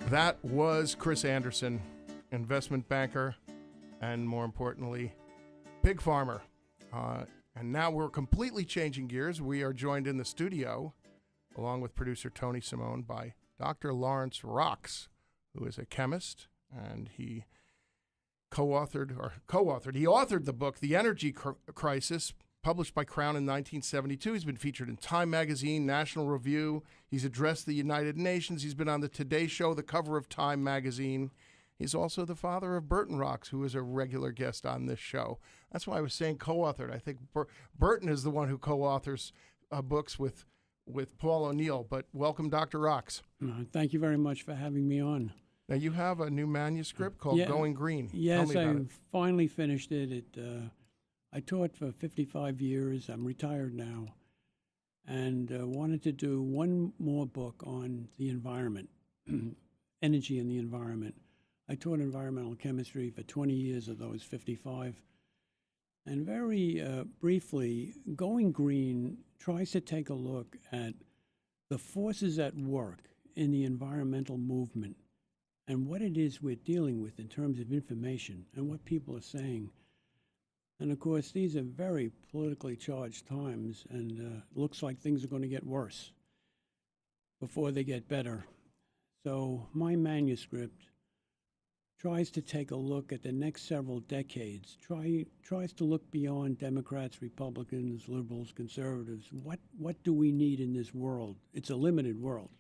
That was Chris Anderson, investment banker, and more importantly, pig farmer. And now we're completely changing gears. We are joined in the studio, along with producer Tony Simone, by Dr. Lawrence Rox, who is a chemist, and he authored the book, The Energy Crisis, published by Crown in 1972. He's been featured in Time Magazine, National Review. He's addressed the United Nations. He's been on the Today Show, the cover of Time Magazine. He's also the father of Burton Rox, who is a regular guest on this show. That's why I was saying co-authored. I think Burton is the one who co-authors books with Paul O'Neill. But welcome, Dr. Rox. Thank you very much for having me on. Now, you have a new manuscript called Going Green. Yes, Tell me about I finally finished it. I taught for 55 years. I'm retired now. And wanted to do one more book on the environment, energy and the environment. I taught environmental chemistry for 20 years of those 55. And very briefly, Going Green tries to take a look at the forces at work in the environmental movement and what it is we're dealing with in terms of information and what people are saying. And of course, these are very politically charged times, and looks like things are going to get worse before they get better. So my manuscript tries to take a look at the next several decades, tries to look beyond Democrats, Republicans, liberals, conservatives. What do we need in this world? It's a limited world.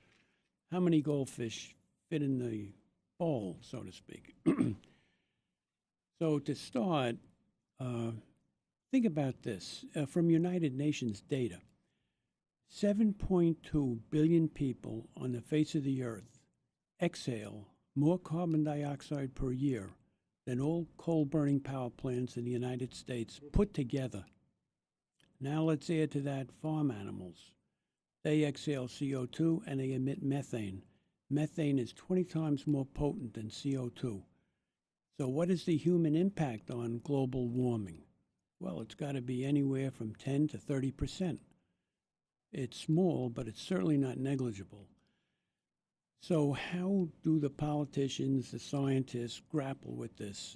How many goldfish fit in the bowl, so to speak? So to start, think about this. From United Nations data, 7.2 billion people on the face of the earth exhale more carbon dioxide per year than all coal-burning power plants in the United States put together. Now let's add to that farm animals. They exhale CO2 and they emit methane. Methane is 20 times more potent than CO2. So what is the human impact on global warming? Well, it's got to be anywhere from 10 to 30%. It's small, but it's certainly not negligible. So how do the politicians, the scientists grapple with this?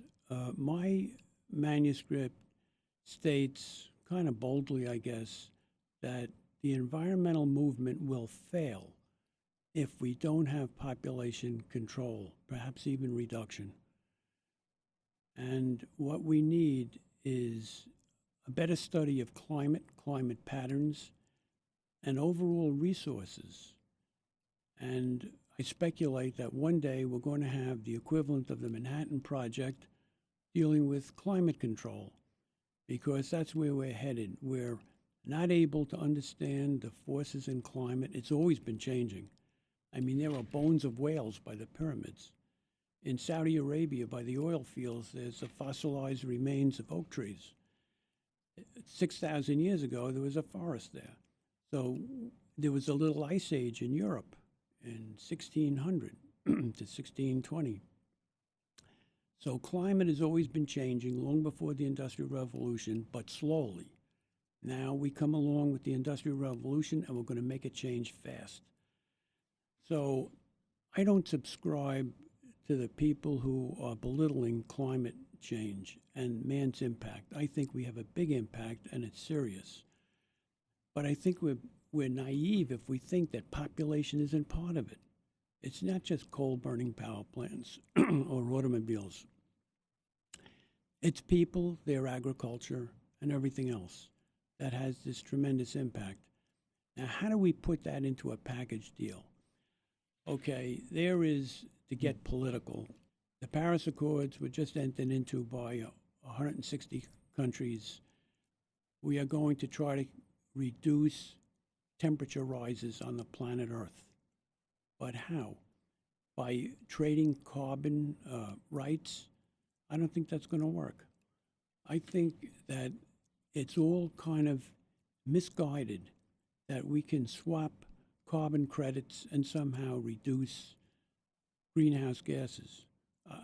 My manuscript states, kind of boldly, I guess, that the environmental movement will fail if we don't have population control, perhaps even reduction. And what we need is a better study of climate patterns, and overall resources. And I speculate that one day we're going to have the equivalent of the Manhattan Project dealing with climate control, because that's where we're headed. We're not able to understand the forces in climate. It's always been changing. I mean, there are bones of whales by the pyramids. In Saudi Arabia, by the oil fields, there's the fossilized remains of oak trees. 6,000 years ago, there was a forest there. So there was a little ice age in Europe in 1600 to 1620. So climate has always been changing long before the Industrial Revolution, but slowly. Now we come along with the Industrial Revolution, and we're going to make it change fast. So I don't subscribe to the people who are belittling climate change and man's impact. I think we have a big impact, and it's serious. But I think we're naive if we think that population isn't part of it. It's not just coal-burning power plants or automobiles. It's people, their agriculture, and everything else that has this tremendous impact. Now, how do we put that into a package deal? Okay, there is, to get political, the Paris Accords were just entered into by 160 countries. We are going to try to reduce temperature rises on the planet Earth. But how? By trading carbon rights? I don't think that's going to work. I think that it's all kind of misguided that we can swap carbon credits and somehow reduce greenhouse gases.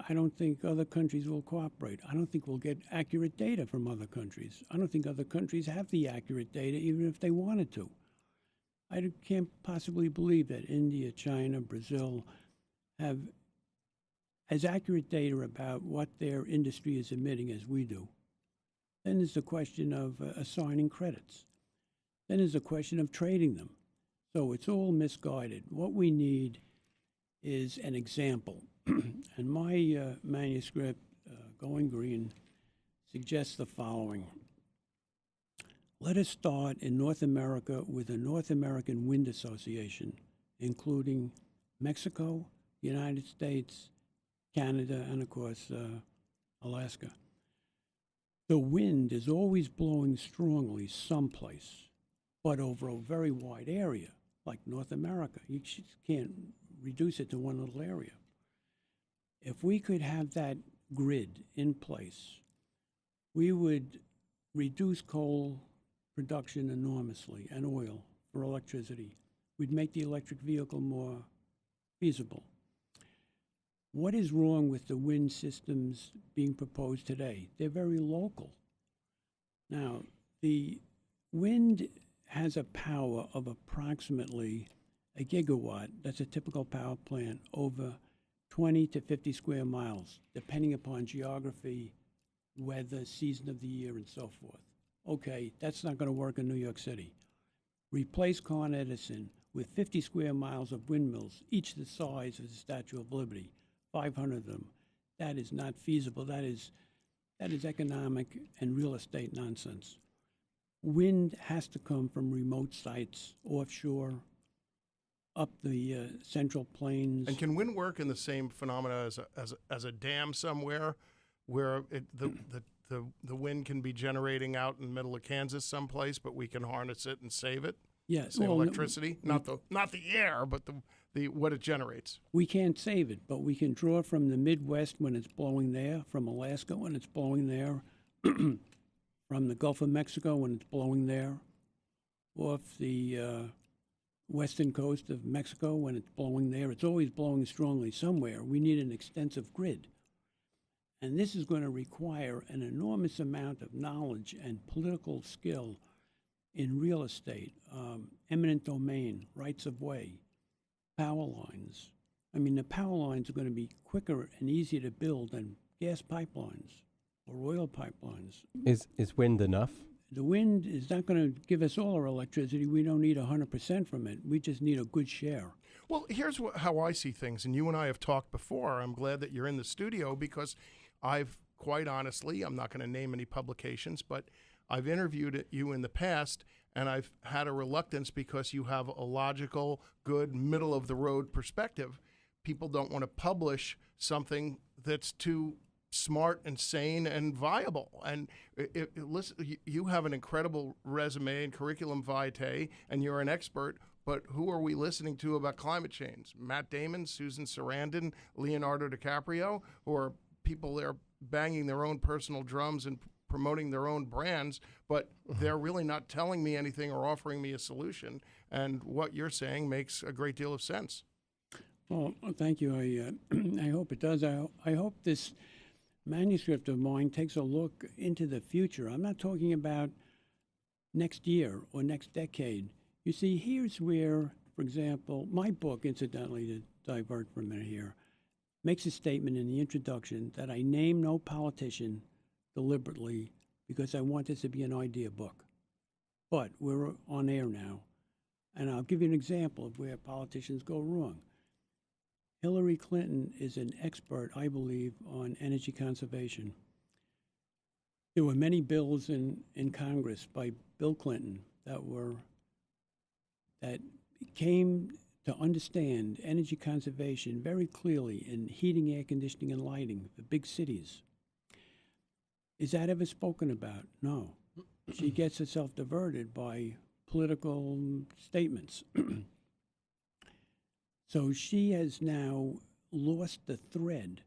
I don't think other countries will cooperate. I don't think we'll get accurate data from other countries. I don't think other countries have the accurate data, even if they wanted to. I can't possibly believe that India, China, Brazil have as accurate data about what their industry is emitting as we do. Then there's the question of assigning credits. Then there's the question of trading them. So it's all misguided. What we need is an example. And my manuscript, Going Green, suggests the following. Let us start in North America with the North American Wind Association, including Mexico, United States, Canada, and of course, Alaska. The wind is always blowing strongly someplace, but over a very wide area, like North America. You just can't reduce it to one little area. If we could have that grid in place, we would reduce coal production enormously and oil for electricity. We'd make the electric vehicle more feasible. What is wrong with the wind systems being proposed today? They're very local. Now, the wind has a power of approximately a gigawatt. That's a typical power plant over 20 to 50 square miles, depending upon geography, weather, season of the year, and so forth. Okay, that's not going to work in New York City. Replace Con Edison with 50 square miles of windmills, each the size of the Statue of Liberty, 500 of them. That is not feasible. That is economic and real estate nonsense. Wind has to come from remote sites, offshore, up the Central Plains. And can wind work in the same phenomena as a dam somewhere, where the wind can be generating out in the middle of Kansas someplace, but we can harness it and save it? Yes, Save electricity, not the air, but the what it generates. We can't save it, but we can draw from the Midwest when it's blowing there, from Alaska when it's blowing there, from the Gulf of Mexico when it's blowing there, off the western coast of Mexico when it's blowing there. It's always blowing strongly somewhere. We need an extensive grid. And this is going to require an enormous amount of knowledge and political skill in real estate, eminent domain, rights of way, power lines. I mean, the power lines are going to be quicker and easier to build than gas pipelines or oil pipelines. Is wind enough? The wind is not going to give us all our electricity. We don't need 100% from it. We just need a good share. Well, here's how I see things, and you and I have talked before. I'm glad that you're in the studio because I've, quite honestly, I'm not going to name any publications, but I've interviewed you in the past, and I've had a reluctance because you have a logical, good, middle-of-the-road perspective. People don't want to publish something that's too smart and sane and viable. And listen, you have an incredible resume and curriculum vitae, and you're an expert, but who are we listening to about climate change? Matt Damon, Susan Sarandon, Leonardo DiCaprio, who are people there banging their own personal drums and promoting their own brands, but they're really not telling me anything or offering me a solution. And what you're saying makes a great deal of sense. Well, thank you. I hope it does. I hope this manuscript of mine takes a look into the future. I'm not talking about next year or next decade. You see, here's where, for example, my book, incidentally, to divert for a minute here, makes a statement in the introduction that I name no politician deliberately because I want this to be an idea book. But we're on air now, and I'll give you an example of where politicians go wrong. Hillary Clinton is an expert, I believe, on energy conservation. There were many bills in Congress by Bill Clinton that came to understand energy conservation very clearly in heating, air conditioning, and lighting for big cities. Is that ever spoken about? No. She gets herself diverted by political statements. So she has now lost the thread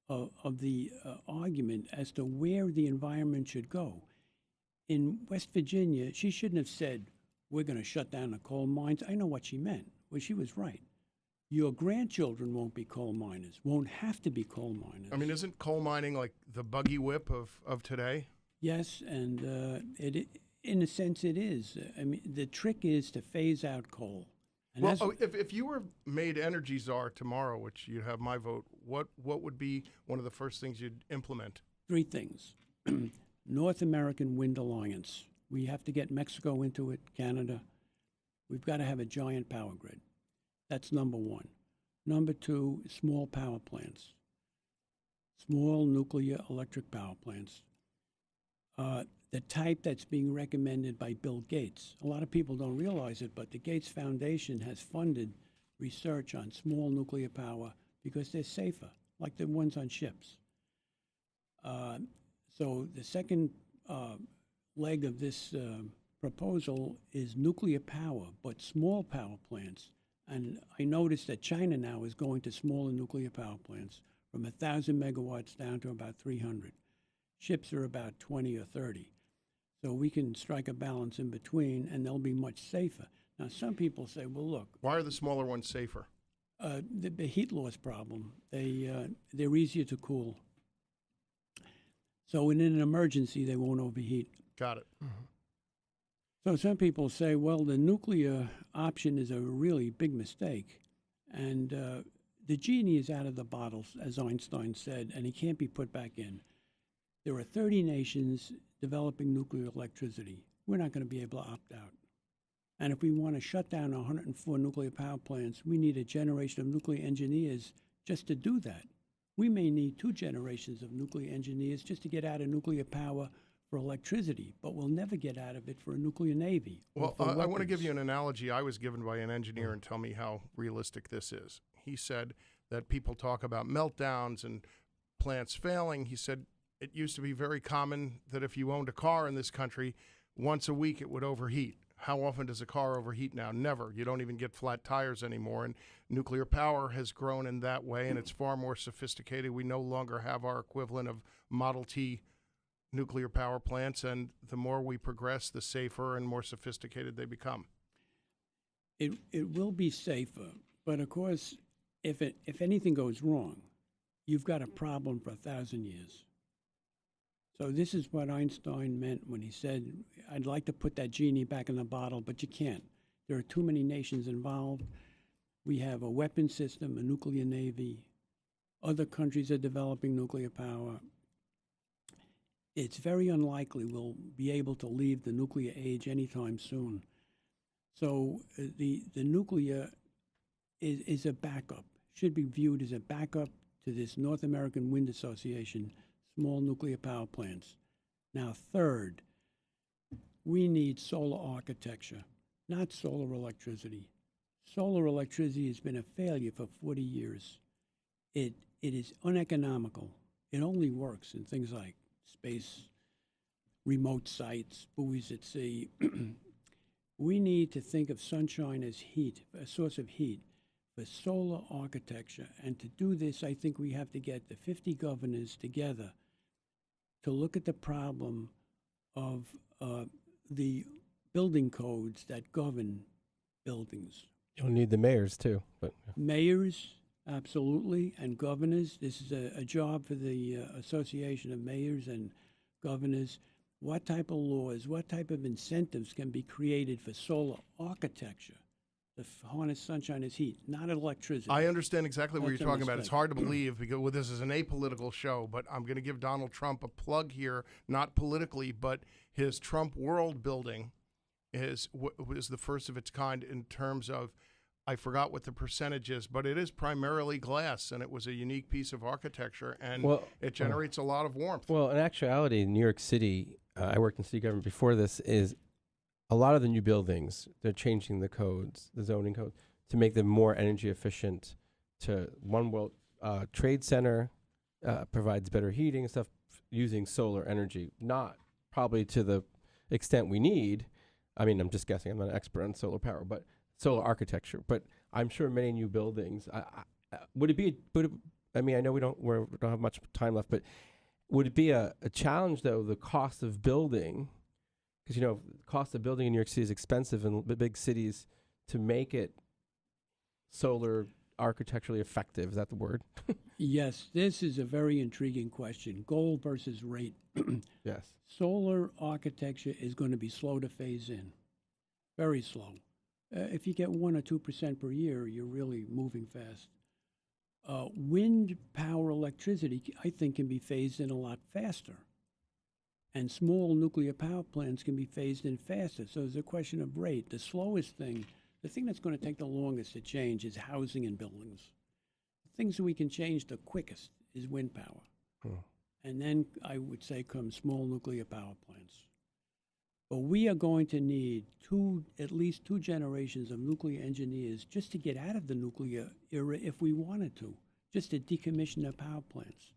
of the argument as to where the environment should go. In West Virginia, she shouldn't have said, we're going to shut down the coal mines. I know what she meant. Well, she was right. Your grandchildren won't be coal miners, won't have to be coal miners. I mean, isn't coal mining like the buggy whip of today? Yes, and in a sense it is. I mean, the trick is to phase out coal. And Well, that's, if you were made energy czar tomorrow, which you'd have my vote, what would be one of the first things you'd implement? 3 things. North American Wind Alliance. We have to get Mexico into it, Canada. We've got to have a giant power grid. That's number 1. Number 2, small power plants. Small nuclear electric power plants. The type that's being recommended by Bill Gates. A lot of people don't realize it, but the Gates Foundation has funded research on small nuclear power because they're safer, like the ones on ships. So the second leg of this proposal is nuclear power, but small power plants. And I noticed that China now is going to smaller nuclear power plants from 1,000 megawatts down to about 300. Ships are about 20 or 30. So we can strike a balance in between, and they'll be much safer. Now, some people say, well, look. Why are the smaller ones safer? The heat loss problem. They're easier to cool. So in an emergency, they won't overheat. Got it. Mm-hmm. So some people say, well, the nuclear option is a really big mistake. And the genie is out of the bottle, as Einstein said, and he can't be put back in. There are 30 nations developing nuclear electricity. We're not going to be able to opt out. And if we want to shut down 104 nuclear power plants, we need a generation of nuclear engineers just to do that. We may need 2 generations of nuclear engineers just to get out of nuclear power for electricity, but we'll never get out of it for a nuclear navy. Well, I want to give you an analogy I was given by an engineer and tell me how realistic this is. He said that people talk about meltdowns and plants failing. He said it used to be very common that if you owned a car in this country, once a week it would overheat. How often does a car overheat now? Never. You don't even get flat tires anymore. And nuclear power has grown in that way, and it's far more sophisticated. We no longer have our equivalent of Model T nuclear power plants, and the more we progress, the safer and more sophisticated they become. It will be safer, but of course, if anything goes wrong, you've got a problem for 1,000 years. So this is what Einstein meant when he said, I'd like to put that genie back in the bottle, but you can't. There are too many nations involved. We have a weapon system, a nuclear navy. Other countries are developing nuclear power. It's very unlikely we'll be able to leave the nuclear age anytime soon. So the nuclear is a backup, should be viewed as a backup to this North American Wind Association, small nuclear power plants. Now, third, we need solar architecture, not solar electricity. Solar electricity has been a failure for 40 years. It is uneconomical. It only works in things like space, remote sites, buoys at sea. We need to think of sunshine as heat, a source of heat, for solar architecture. And to do this, I think we have to get the 50 governors together to look at the problem of the building codes that govern buildings. You'll need the mayors too. But Mayors, absolutely, and governors. This is a job for the Association of Mayors and Governors. What type of laws, what type of incentives can be created for solar architecture to harness sunshine as heat, not electricity? I understand exactly what That's you're a talking about. It's mistake. hard to believe because this is an apolitical show, but I'm going to give Donald Trump a plug here, not politically, but his Trump world building was the first of its kind in terms of, I forgot what the percentage is, but it is primarily glass, and it was a unique piece of architecture, and it generates a lot of warmth. Well, in actuality, in New York City, I worked in city government before this, is a lot of the new buildings, they're changing the codes, the zoning code, to make them more energy efficient. To One World Trade Center provides better heating and stuff using solar energy, not probably to the extent we need. I mean, I'm just guessing. I'm not an expert on solar power, but solar architecture. But I'm sure many new buildings. I mean, I know we don't have much time left, but would it be a challenge though? The cost of building, because the cost of building in New York City is expensive in the big cities. To make it solar architecturally effective, is that the word? Yes, this is a very intriguing question. Goal versus rate. Yes. Solar architecture is going to be slow to phase in, very slow. If you get 1 or 2% per year, you're really moving fast. Wind power electricity, I think, can be phased in a lot faster. And small nuclear power plants can be phased in faster. So there's a question of rate. The slowest thing, the thing that's going to take the longest to change is housing and buildings. The things that we can change the quickest is wind power. And then I would say come small nuclear power plants. But we are going to need at least two generations of nuclear engineers just to get out of the nuclear era if we wanted to, just to decommission our power plants.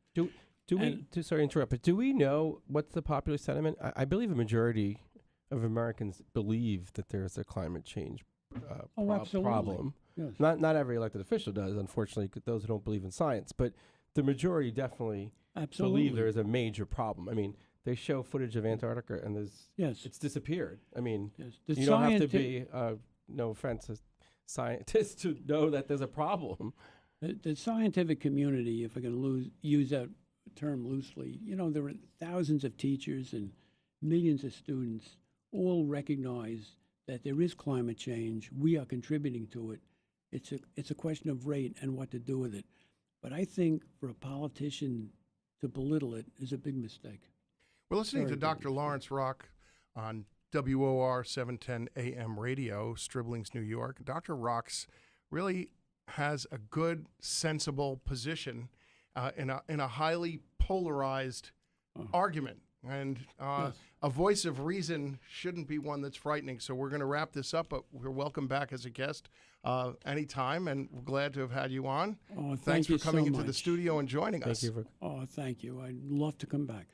Sorry to interrupt, but do we know what's the popular sentiment? I believe a majority of Americans believe that there's a climate change Absolutely. problem. Yes. Not every elected official does, unfortunately, those who don't believe in science, but the majority definitely believe there is a major problem. I mean, they show footage of Antarctica and it's disappeared. I mean, you don't have to be, no offense, a scientist to know that there's a problem. The scientific community, if I can use that term loosely, there are thousands of teachers and millions of students all recognize that there is climate change. We are contributing to it. It's a question of rate and what to do with it. But I think for a politician to belittle it is a big mistake. We're listening to Dr. Lawrence Rock on WOR 710 AM radio, Stribling's, New York. Dr. Rock's really has a good, sensible position in a highly polarized argument. And a voice of reason shouldn't be one that's frightening. So we're going to wrap this up, but we're welcome back as a guest anytime, and we're glad to have had you on. Oh, Thanks for coming so into much. the studio and joining us. Thank you. Thank you. I'd love to come back.